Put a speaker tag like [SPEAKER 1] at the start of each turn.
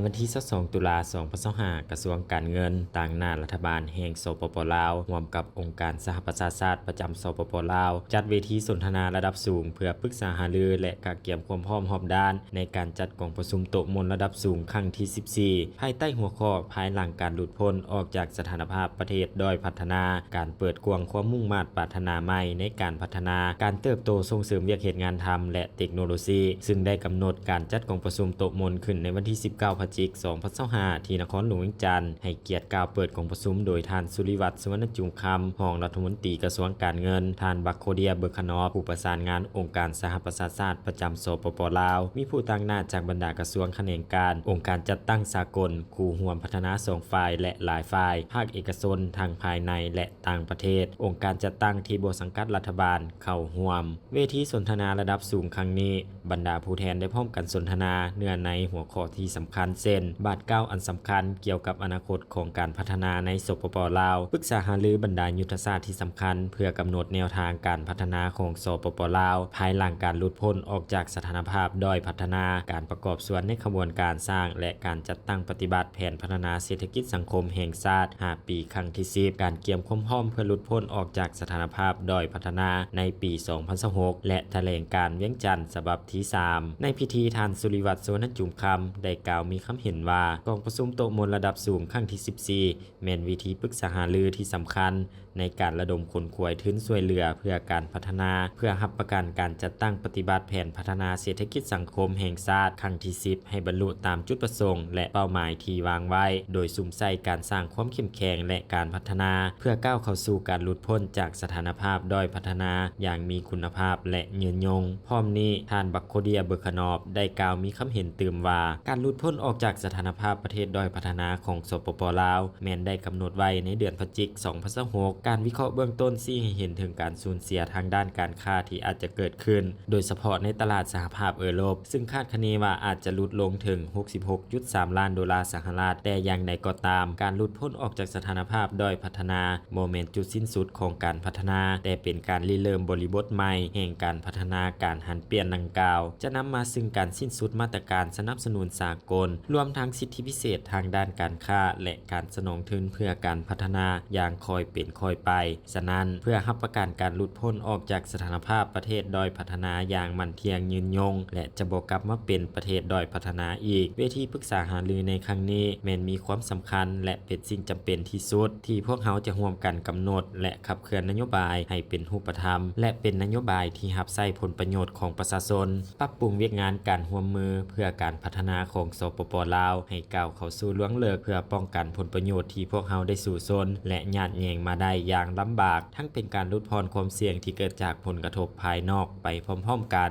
[SPEAKER 1] วันที่22ตุลา2025กระทรวงการเงินต่างหน้ารัฐบาลแห่งสปปลาวร่วมกับองค์การสหประชาชาติประจำสปปลาวจัดเวทีสนทนาระดับสูงเพื่อปรึกษาหารือและกะเกียมความพร้อมรอบด้านในการจัดกองประชุมโต๊ะมนระดับสูงครั้งที่14ภายใต้หัวข้อภายหลังการหลุดพ้นออกจากสถานภาพประเทศด้อยพัฒนาการเปิดกว้างความมุ่งมั่นปรารถนาใหม่ในการพัฒนาการเติบโตส่งเสริมเวียกเหตุงานทำและเทคโนโลยีซึ่งได้กำหนดการจัดกองประชุมโต๊ะมนขึ้นในวันที่19พฤศจิกายน2025ที่นครหลวงเวียงจันทน์ให้เกียรติกล่าวเปิดกองประชุมโดยท่านสุริวัฒน์สุวรรณจุงคำรองรัฐมนตรีกระทรวงการเงินท่านบักโคเดียเบิกขนอผู้ประสานงานองค์การสหประชาชาติประจำสปปลาวมีผู้ตั้งหน้าจากบรรดากระทรวงแขนงการองค์การจัดตั้งสากลคู่ร่วมพัฒนา2ฝ่ายและหลายฝ่ายภาคเอกชนทางภายในและต่างประเทศองค์การจัดตั้งที่บ่สังกัดรัฐบาลเข้าร่วมเวทีสนทนาระดับสูงครั้งนี้บรรดาผู้แทนได้พร้อมกันสนทนาเนื้อในหัวข้อที่สำคัญเช่นบาท9อันสำคัญเกี่ยวกับอนาคตของการพัฒนาในสปปลาวปรึกษาหารือบรรดายุทธศาสตร์ที่สำคัญเพื่อกำหนดแนวทางการพัฒนาของสปปลาวภายหลังการหลุดพ้นออกจากสถานภาพด้อยพัฒนาการประกอบส่วนในขบวนการสร้างและการจัดตั้งปฏิบัติแผนพัฒนาเศรษฐกิจสังคมแห่งชาติ5ปีครั้งที่10การเกี่ยมความพร้อมเพื่อหลุดพ้นออกจากสถานภาพด้อยพัฒนาในปี2026และแถลงการเวียงจันทน์ฉบับที่3ในพิธีท่านสุริวัฒน์สุวรรณจุมคำได้กล่าวมีคำเห็นว่ากองประชุมโต๊ะมนระดับสูงครั้งที่14แม่นวิธีปรึกษาหารือที่สำคัญในการระดมคนขวยทุนช่วยเหลือเพื่อการพัฒนาเพื่อรับประกันการจัดตั้งปฏิบัติแผนพัฒนาเศรษฐกิจสังคมแห่งชาติครั้งที่10ให้บรรลุตามจุดประสงค์และเป้าหมายที่วางไว้โดยสุ่มใส่การสร้างความเข้มแข็งและการพัฒนาเพื่อก้าวเข้าสู่การหลุดพ้นจากสถานภาพด้อยพัฒนาอย่างมีคุณภาพและยืนยงพร้อมนี้ท่านบักโคเดียเบิกขนอบได้กล่าวมีคำเห็นเติมว่าการหลุดพ้นออกจากสถานภาพประเทศด้อยพัฒนาของสปปลาวแม้นได้กำหนดไว้ในเดือนพฤศจิกายน2026การวิเคราะห์เบื้องต้นชี้ให้เห็นถึงการสูญเสียทางด้านการค้าที่อาจจะเกิดขึ้นโดยเฉพาะในตลาดสหภาพยุโรปซึ่งคาดคะเนว่าอาจจะลดลงถึง 66.3 ล้านดอลลาร์สหรัฐแต่อย่างไรก็ตามการหลุดพ้นออกจากสถานภาพด้อยพัฒนาโมเมนต์จุดสิ้นสุดของการพัฒนาแต่เป็นการริเริ่มบริบทใหม่แห่งการพัฒนาการหันเปลี่ยนดังกล่าวจะนำมาซึ่งการสิ้นสุดมาตรการสนับสนุนสากลรวมทั้งสิทธิพิเศษทางด้านการค้าและการสนองทุนเพื่อการพัฒนาอย่างคอยเป็นคอยไปฉะนั้นเพื่อรับประกันการหลุดพ้นออกจากสถานภาพประเทศด้อยพัฒนาอย่างมั่นเที่ยงยืนยงและจะบ่กลับมาเป็นประเทศด้อยพัฒนาอีกเวทีปรึกษาหารือในครั้งนี้แม้นมีความสำคัญและเป็นสิ่งจำเป็นที่สุดที่พวกเขาจะร่วมกันกำหนดและขับเคลื่อนนโยบายให้เป็นรูปธรรมและเป็นนโยบายที่รับใช้ผลประโยชน์ของประชาชนปรับปรุงเวียกงานการร่วมมือเพื่อการพัฒนาของสปปลาวให้ก้าวเข้าสู่ล่วงเลิกเพื่อป้องกันผลประโยชน์ที่พวกเขาได้สู่ชนและญาติแยงมาได้อย่างลำบากทั้งเป็นการลดพรความเสี่ยงที่เกิดจากผลกระทบภายนอกไปพร้อมๆกัน